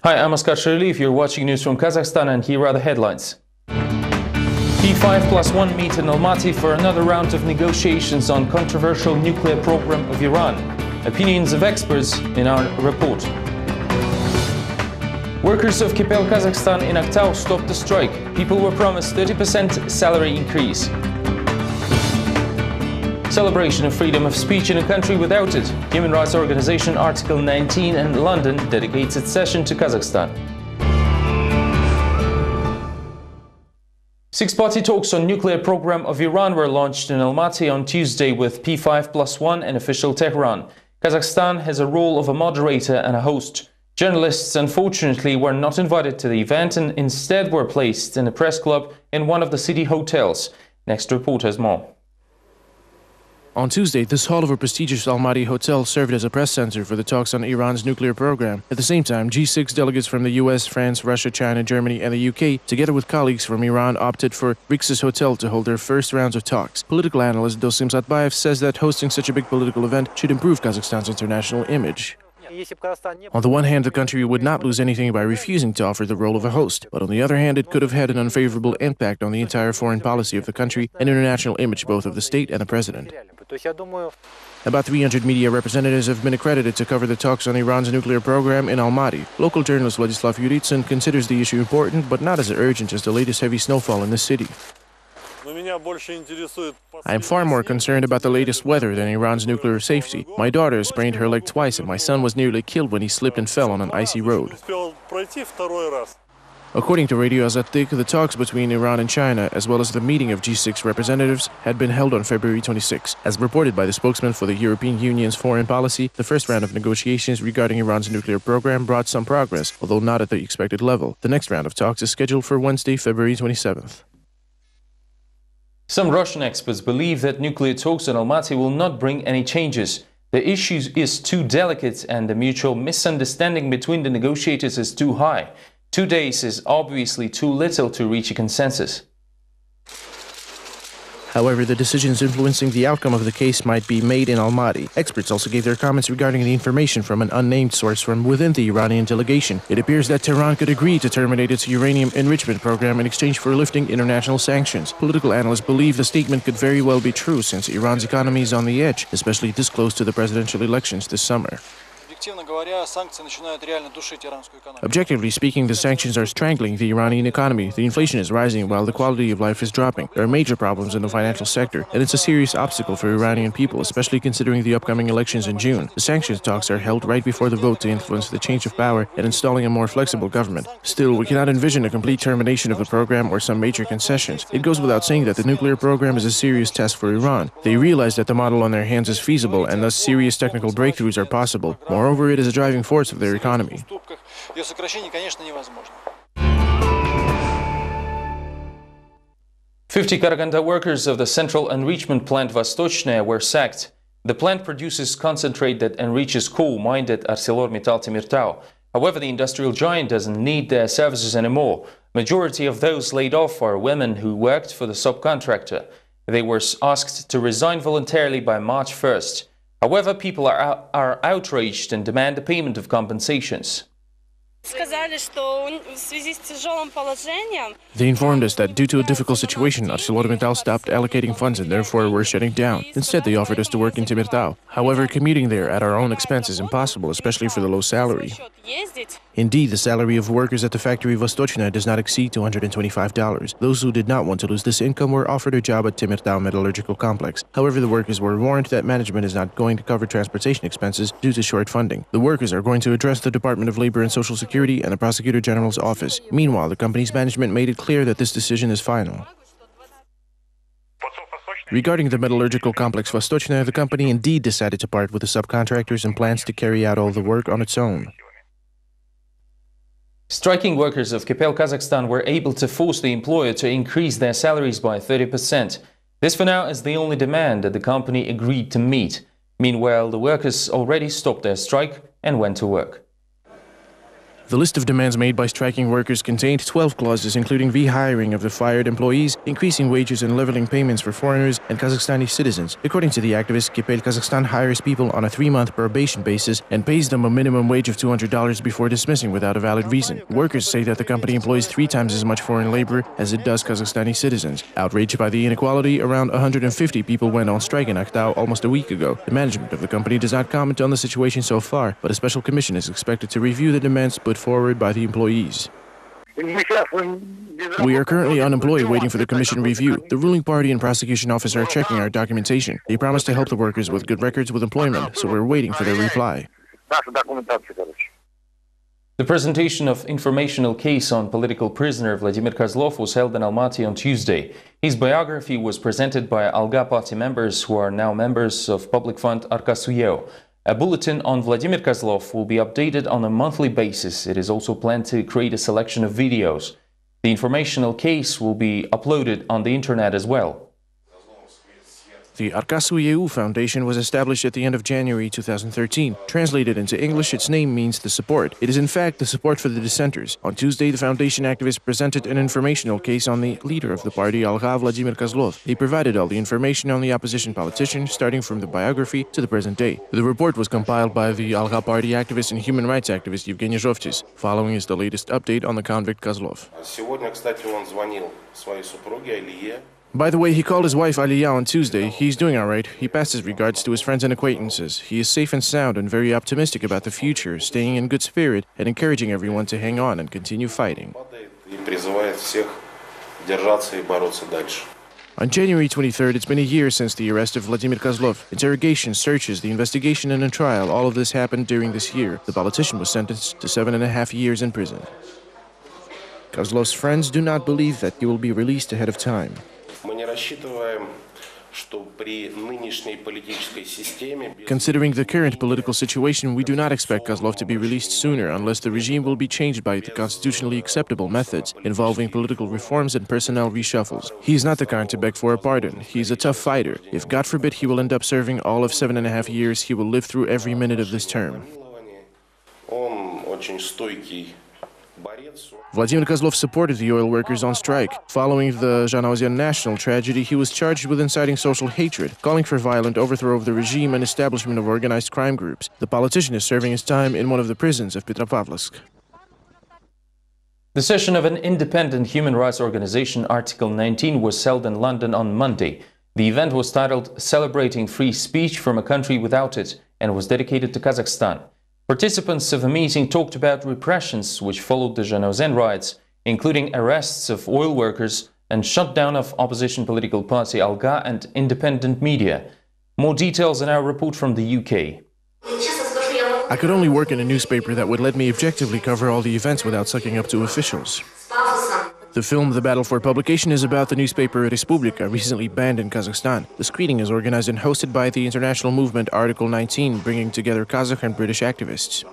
Hi, I'm Askar Sherliyev. You're watching news from Kazakhstan, and here are the headlines. P5+1 meet in Almaty for another round of negotiations on controversial nuclear program of Iran. Opinions of experts in our report. Workers of Kazakhstan in Aktau stopped the strike. People were promised 30% salary increase. Celebration of freedom of speech in a country without it. Human Rights Organization Article 19 in London dedicates its session to Kazakhstan. Six-party talks on nuclear program of Iran were launched in Almaty on Tuesday with P5+1 and official Tehran. Kazakhstan has a role of a moderator and a host. Journalists, unfortunately, were not invited to the event and instead were placed in a press club in one of the city hotels. Next report has more. On Tuesday, this hall of a prestigious Almaty hotel served as a press center for the talks on Iran's nuclear program. At the same time, G6 delegates from the US, France, Russia, China, Germany, and the UK, together with colleagues from Iran, opted for Rix's hotel to hold their first rounds of talks. Political analyst Dosim Satbayev says that hosting such a big political event should improve Kazakhstan's international image. On the one hand, the country would not lose anything by refusing to offer the role of a host, but on the other hand, it could have had an unfavorable impact on the entire foreign policy of the country and international image both of the state and the president. About 300 media representatives have been accredited to cover the talks on Iran's nuclear program in Almaty. Local journalist Vladislav Yuritsin considers the issue important, but not as urgent as the latest heavy snowfall in the city. I am far more concerned about the latest weather than Iran's nuclear safety. My daughter sprained her leg twice and my son was nearly killed when he slipped and fell on an icy road. According to Radio Azattyk, the talks between Iran and China, as well as the meeting of G6 representatives, had been held on February 26. As reported by the spokesman for the European Union's foreign policy, the first round of negotiations regarding Iran's nuclear program brought some progress, although not at the expected level. The next round of talks is scheduled for Wednesday, February 27th. Some Russian experts believe that nuclear talks in Almaty will not bring any changes. The issue is too delicate and the mutual misunderstanding between the negotiators is too high. 2 days is obviously too little to reach a consensus. However, the decisions influencing the outcome of the case might be made in Almaty. Experts also gave their comments regarding the information from an unnamed source from within the Iranian delegation. It appears that Tehran could agree to terminate its uranium enrichment program in exchange for lifting international sanctions. Political analysts believe the statement could very well be true since Iran's economy is on the edge, especially this close to the presidential elections this summer. Objectively speaking, the sanctions are strangling the Iranian economy. The inflation is rising while the quality of life is dropping. There are major problems in the financial sector, and it's a serious obstacle for Iranian people, especially considering the upcoming elections in June. The sanctions talks are held right before the vote to influence the change of power and installing a more flexible government. Still, we cannot envision a complete termination of the program or some major concessions. It goes without saying that the nuclear program is a serious test for Iran. They realize that the model on their hands is feasible and thus serious technical breakthroughs are possible. Moreover, it is a driving force of their economy. 50 Karaganda workers of the central enrichment plant Vostochная were sacked. The plant produces concentrate that enriches coal mined at ArcelorMittal Temirtau. However, the industrial giant doesn't need their services anymore. Majority of those laid off are women who worked for the subcontractor. They were asked to resign voluntarily by March 1st. However, people are outraged and demand the payment of compensations. They informed us that due to a difficult situation, ArcelorMittal stopped allocating funds and therefore were shutting down. Instead, they offered us to work in Temirtau. However, commuting there at our own expense is impossible, especially for the low salary. Indeed, the salary of workers at the factory Vostochная does not exceed $225. Those who did not want to lose this income were offered a job at Temirtau Metallurgical Complex. However, the workers were warned that management is not going to cover transportation expenses due to short funding. The workers are going to address the Department of Labor and Social Security and the Prosecutor General's office. Meanwhile, the company's management made it clear that this decision is final. Regarding the metallurgical complex Vostochная, the company indeed decided to part with the subcontractors and plans to carry out all the work on its own. Striking workers of Kazakhstan were able to force the employer to increase their salaries by 30%. This for now is the only demand that the company agreed to meet. Meanwhile, the workers already stopped their strike and went to work. The list of demands made by striking workers contained 12 clauses, including rehiring of the fired employees, increasing wages and leveling payments for foreigners and Kazakhstani citizens. According to the activists, Kazakhstan hires people on a 3-month probation basis and pays them a minimum wage of $200 before dismissing without a valid reason. Workers say that the company employs 3 times as much foreign labor as it does Kazakhstani citizens. Outraged by the inequality, around 150 people went on strike in Aktau almost a week ago. The management of the company does not comment on the situation so far, but a special commission is expected to review the demands put forward by the employees. We are currently unemployed, waiting for the commission review. The ruling party and prosecution office are checking our documentation. They promised to help the workers with good records with employment, so we're waiting for their reply. The presentation of informational case on political prisoner Vladimir Kozlov was held in Almaty on Tuesday. His biography was presented by Alga party members who are now members of public fund Arkasuyeo. A bulletin on Vladimir Kozlov will be updated on a monthly basis. It is also planned to create a selection of videos. The informational case will be uploaded on the internet as well. The Arkasuyeu Foundation was established at the end of January 2013. Translated into English, its name means the support. It is in fact the support for the dissenters. On Tuesday, the foundation activists presented an informational case on the leader of the party, Alga Vladimir Kozlov. They provided all the information on the opposition politician, starting from the biography to the present day. The report was compiled by the Alga party activist and human rights activist Evgeny Zhovtis. Following is the latest update on the convict Kozlov. By the way, he called his wife Aliya on Tuesday. He's doing all right. He passed his regards to his friends and acquaintances. He is safe and sound and very optimistic about the future, staying in good spirit and encouraging everyone to hang on and continue fighting. On January 23rd, it's been a year since the arrest of Vladimir Kozlov. Interrogation, searches, the investigation and a trial, all of this happened during this year. The politician was sentenced to 7.5 years in prison. Kozlov's friends do not believe that he will be released ahead of time. Considering the current political situation, we do not expect Kozlov to be released sooner unless the regime will be changed by the constitutionally acceptable methods involving political reforms and personnel reshuffles. He is not the kind to beg for a pardon. He is a tough fighter. If God forbid he will end up serving all of 7.5 years, he will live through every minute of this term. Vladimir Kozlov supported the oil workers on strike. Following the Zhanaozian national tragedy, he was charged with inciting social hatred, calling for violent overthrow of the regime and establishment of organized crime groups. The politician is serving his time in one of the prisons of Petropavlovsk. The session of an independent human rights organization, Article 19, was held in London on Monday. The event was titled Celebrating Free Speech from a Country Without It and was dedicated to Kazakhstan. Participants of the meeting talked about repressions which followed the Zhanaozian riots, including arrests of oil workers and shutdown of opposition political party Alga and independent media. More details in our report from the UK. I could only work in a newspaper that would let me objectively cover all the events without sucking up to officials. The film The Battle for Publication is about the newspaper Respublika, recently banned in Kazakhstan. The screening is organized and hosted by the international movement Article 19, bringing together Kazakh and British activists.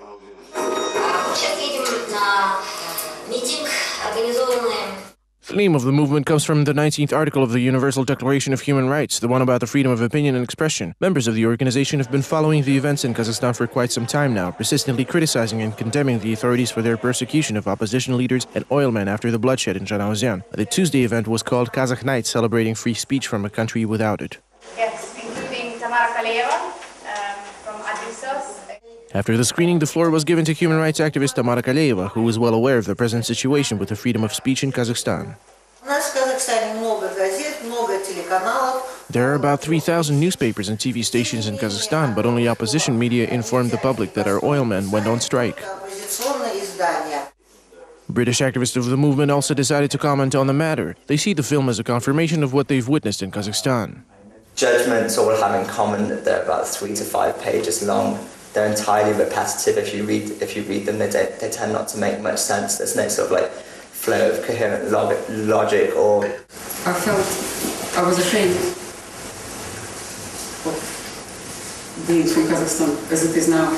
The name of the movement comes from the 19th article of the Universal Declaration of Human Rights, the one about the freedom of opinion and expression. Members of the organization have been following the events in Kazakhstan for quite some time now, persistently criticizing and condemning the authorities for their persecution of opposition leaders and oilmen after the bloodshed in Zhanaozian. The Tuesday event was called Kazakh Night, celebrating free speech from a country without it. Yes, including Tamara Kaleva from Advisos. After the screening, the floor was given to human rights activist Tamara Kaleva, who is well aware of the present situation with the freedom of speech in Kazakhstan. There are about 3,000 newspapers and TV stations in Kazakhstan, but only opposition media informed the public that our oilmen went on strike. British activists of the movement also decided to comment on the matter. They see the film as a confirmation of what they've witnessed in Kazakhstan. Judgments all have in common that they're about 3 to 5 pages long. They're entirely repetitive. If you read them, they tend not to make much sense. There's no sort of like flow of coherent logic or... I was ashamed of being from Kazakhstan as it is now.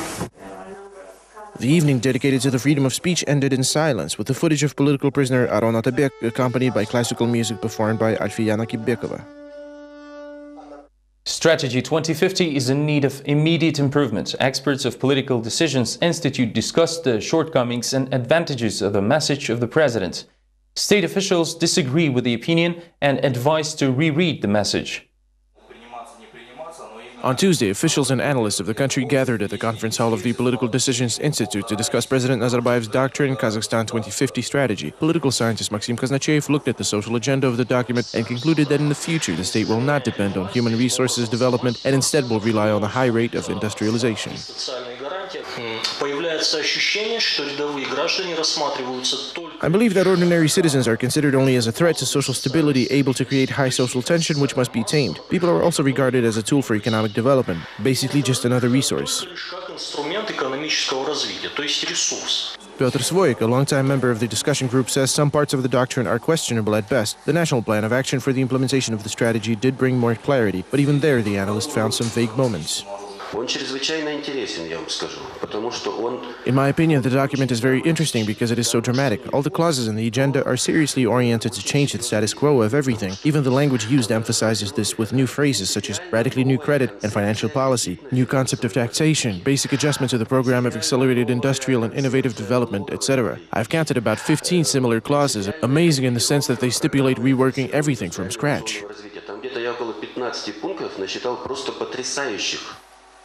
The evening dedicated to the freedom of speech ended in silence, with the footage of political prisoner Aron Atabek accompanied by classical music performed by Alfiyana Kibbekova. Strategy 2050 is in need of immediate improvement. Experts of Political Decisions Institute discussed the shortcomings and advantages of the message of the president. State officials disagree with the opinion and advise to reread the message. On Tuesday, officials and analysts of the country gathered at the conference hall of the Political Decisions Institute to discuss President Nazarbayev's Doctrine Kazakhstan 2050 strategy. Political scientist Maxim Kaznachev looked at the social agenda of the document and concluded that in the future the state will not depend on human resources development and instead will rely on a high rate of industrialization. I believe that ordinary citizens are considered only as a threat to social stability, able to create high social tension which must be tamed. People are also regarded as a tool for economic development, basically just another resource. Piotr Svoik, a longtime member of the discussion group, says some parts of the doctrine are questionable at best. The National Plan of Action for the implementation of the strategy did bring more clarity, but even there the analyst found some vague moments. In my opinion, the document is very interesting because it is so dramatic. All the clauses in the agenda are seriously oriented to change the status quo of everything. Even the language used emphasizes this with new phrases such as radically new credit and financial policy, new concept of taxation, basic adjustment to the program of accelerated industrial and innovative development, etc. I've counted about 15 similar clauses, amazing in the sense that they stipulate reworking everything from scratch.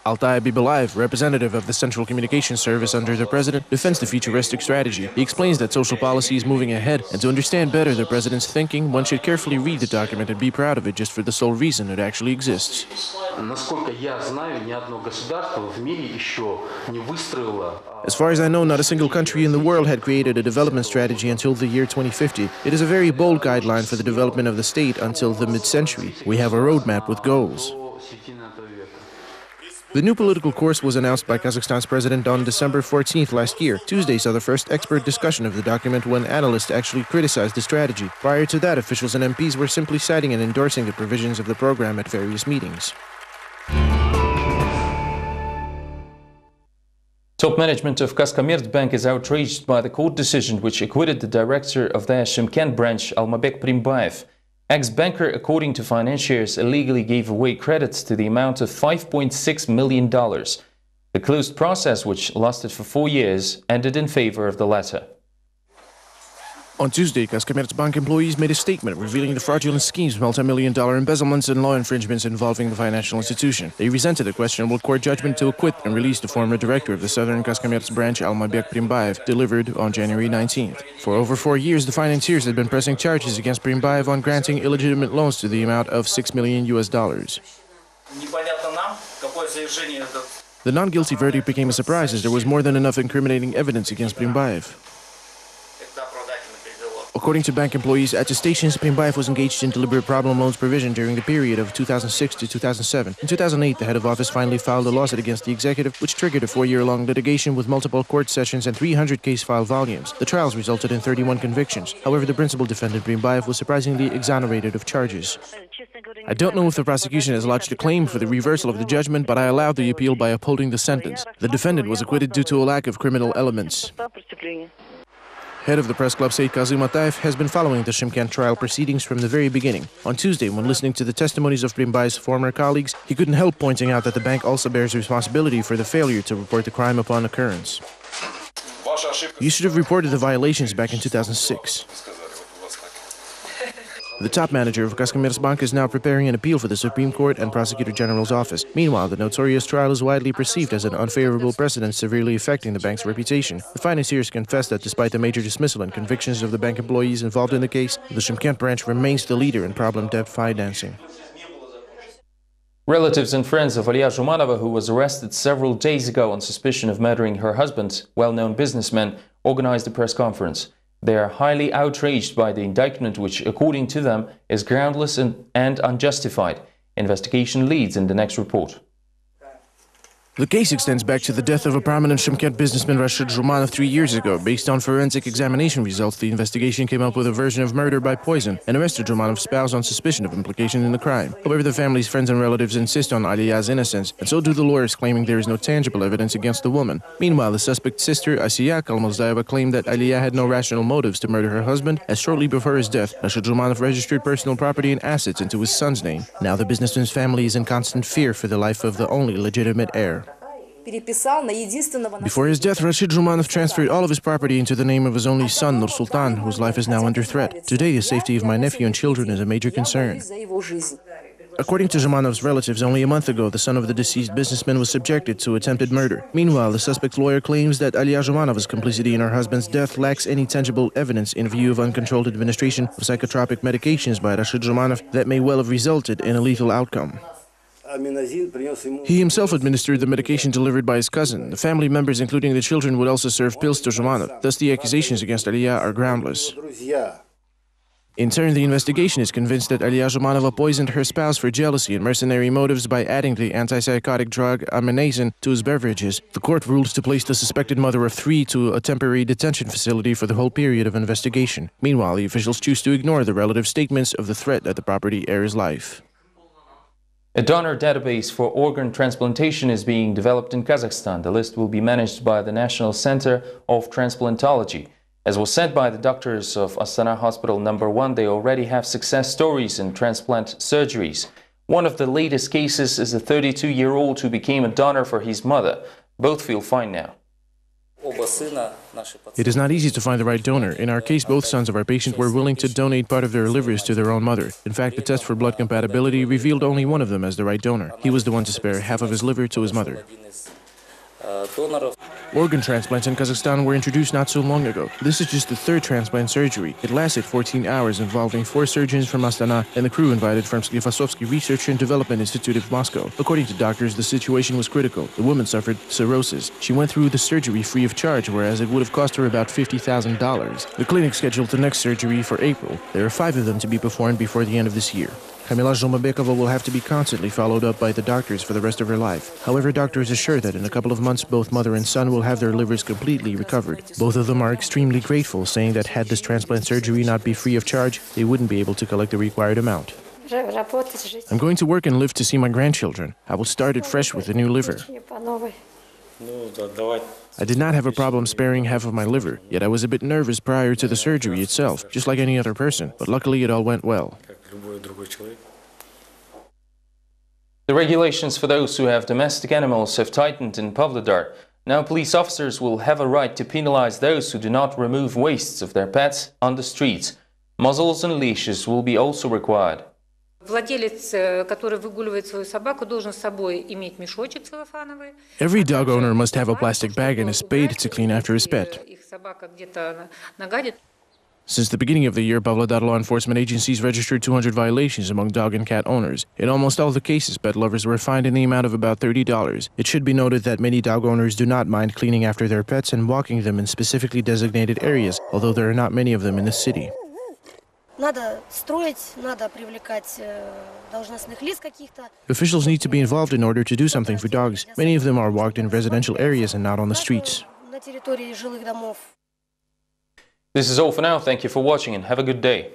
Altai Bibalayev, representative of the Central Communication Service under the President, defends the futuristic strategy. He explains that social policy is moving ahead, and to understand better the President's thinking, one should carefully read the document and be proud of it just for the sole reason it actually exists. As far as I know, not a single country in the world had created a development strategy until the year 2050. It is a very bold guideline for the development of the state until the mid-century. We have a roadmap with goals. The new political course was announced by Kazakhstan's president on December 14th last year. Tuesday saw the first expert discussion of the document when analysts actually criticized the strategy. Prior to that, officials and MPs were simply citing and endorsing the provisions of the program at various meetings. Top management of Kazkommerts Bank is outraged by the court decision which acquitted the director of their Shymkent branch, Almabek Primbayev. Ex-banker, according to financiers, illegally gave away credits to the amount of $5.6 million. The closed process, which lasted for 4 years, ended in favor of the latter. On Tuesday, Kazkommerts Bank employees made a statement revealing the fraudulent schemes, multi-million-dollar embezzlements and law infringements involving the financial institution. They resented a questionable court judgment to acquit and release the former director of the Southern Kazkommerts branch, Almabek Primbayev, delivered on January 19th. For over 4 years, the financiers had been pressing charges against Primbayev on granting illegitimate loans to the amount of $6 million. The non-guilty verdict became a surprise as there was more than enough incriminating evidence against Primbayev. According to bank employees' attestations, Primbayev was engaged in deliberate problem loans provision during the period of 2006 to 2007. In 2008, the head of office finally filed a lawsuit against the executive, which triggered a 4-year-long litigation with multiple court sessions and 300 case file volumes. The trials resulted in 31 convictions. However, the principal defendant, Primbayev, was surprisingly exonerated of charges. I don't know if the prosecution has lodged a claim for the reversal of the judgment, but I allowed the appeal by upholding the sentence. The defendant was acquitted due to a lack of criminal elements. Head of the press club, Said Kazim Ataev, has been following the Shymkent trial proceedings from the very beginning. On Tuesday, when listening to the testimonies of Primbayev's former colleagues, he couldn't help pointing out that the bank also bears responsibility for the failure to report the crime upon occurrence. You should have reported the violations back in 2006. The top manager of Kazkommerts Bank is now preparing an appeal for the Supreme Court and Prosecutor General's office. Meanwhile, the notorious trial is widely perceived as an unfavorable precedent severely affecting the bank's reputation. The financiers confess that despite the major dismissal and convictions of the bank employees involved in the case, the Shymkent branch remains the leader in problem debt financing. Relatives and friends of Aliya Zhumanova, who was arrested several days ago on suspicion of murdering her husband, well-known businessman, organized a press conference. They are highly outraged by the indictment which, according to them, is groundless and unjustified. Investigation leads in the next report. The case extends back to the death of a prominent Shymkent businessman Rashid Zhumanov 3 years ago. Based on forensic examination results, the investigation came up with a version of murder by poison and arrested Zhumanov's spouse on suspicion of implication in the crime. However, the family's friends and relatives insist on Aliya's innocence, and so do the lawyers, claiming there is no tangible evidence against the woman. Meanwhile, the suspect's sister, Asiya Kalmazayeva, claimed that Aliya had no rational motives to murder her husband, as shortly before his death, Rashid Zhumanov registered personal property and assets into his son's name. Now the businessman's family is in constant fear for the life of the only legitimate heir. Before his death, Rashid Zhumanov transferred all of his property into the name of his only son, Nur Sultan, whose life is now under threat. Today, the safety of my nephew and children is a major concern. According to Zhumanov's relatives, only a month ago, the son of the deceased businessman was subjected to attempted murder. Meanwhile, the suspect's lawyer claims that Aliya Zhumanov's complicity in her husband's death lacks any tangible evidence in view of uncontrolled administration of psychotropic medications by Rashid Zhumanov that may well have resulted in a lethal outcome. He himself administered the medication delivered by his cousin. The family members, including the children, would also serve pills to Zhumanov. Thus, the accusations against Aliya are groundless. In turn, the investigation is convinced that Aliya Zhumanova poisoned her spouse for jealousy and mercenary motives by adding the antipsychotic drug ammonazin to his beverages. The court ruled to place the suspected mother of 3 to a temporary detention facility for the whole period of investigation. Meanwhile, the officials choose to ignore the relative statements of the threat at the property heir's life. A donor database for organ transplantation is being developed in Kazakhstan. The list will be managed by the National Center of Transplantology. As was said by the doctors of Astana Hospital No. 1, they already have success stories in transplant surgeries. One of the latest cases is a 32-year-old who became a donor for his mother. Both feel fine now. It is not easy to find the right donor. In our case, both sons of our patient were willing to donate part of their livers to their own mother. In fact, the test for blood compatibility revealed only one of them as the right donor. He was the one to spare half of his liver to his mother. Organ transplants in Kazakhstan were introduced not so long ago. This is just the 3rd transplant surgery. It lasted 14 hours, involving 4 surgeons from Astana and the crew invited from Sklifosovsky Research and Development Institute of Moscow. According to doctors, the situation was critical. The woman suffered cirrhosis. She went through the surgery free of charge, whereas it would have cost her about $50,000. The clinic scheduled the next surgery for April. There are 5 of them to be performed before the end of this year. Kamila Zhomabekova will have to be constantly followed up by the doctors for the rest of her life. However, doctors assure that in a couple of months, both mother and son will have their livers completely recovered. Both of them are extremely grateful, saying that had this transplant surgery not be free of charge, they wouldn't be able to collect the required amount. I'm going to work and live to see my grandchildren. I will start it fresh with a new liver. I did not have a problem sparing half of my liver, yet I was a bit nervous prior to the surgery itself, just like any other person, but luckily it all went well. The regulations for those who have domestic animals have tightened in Pavlodar. Now police officers will have a right to penalize those who do not remove wastes of their pets on the streets. Muzzles and leashes will be also required. Every dog owner must have a plastic bag and a spade to clean after his pet. Since the beginning of the year, Pavlodar law enforcement agencies registered 200 violations among dog and cat owners. In almost all the cases, pet lovers were fined in the amount of about $30. It should be noted that many dog owners do not mind cleaning after their pets and walking them in specifically designated areas, although there are not many of them in the city. Officials need to be involved in order to do something for dogs. Many of them are walked in residential areas and not on the streets. This is all for now. Thank you for watching and have a good day.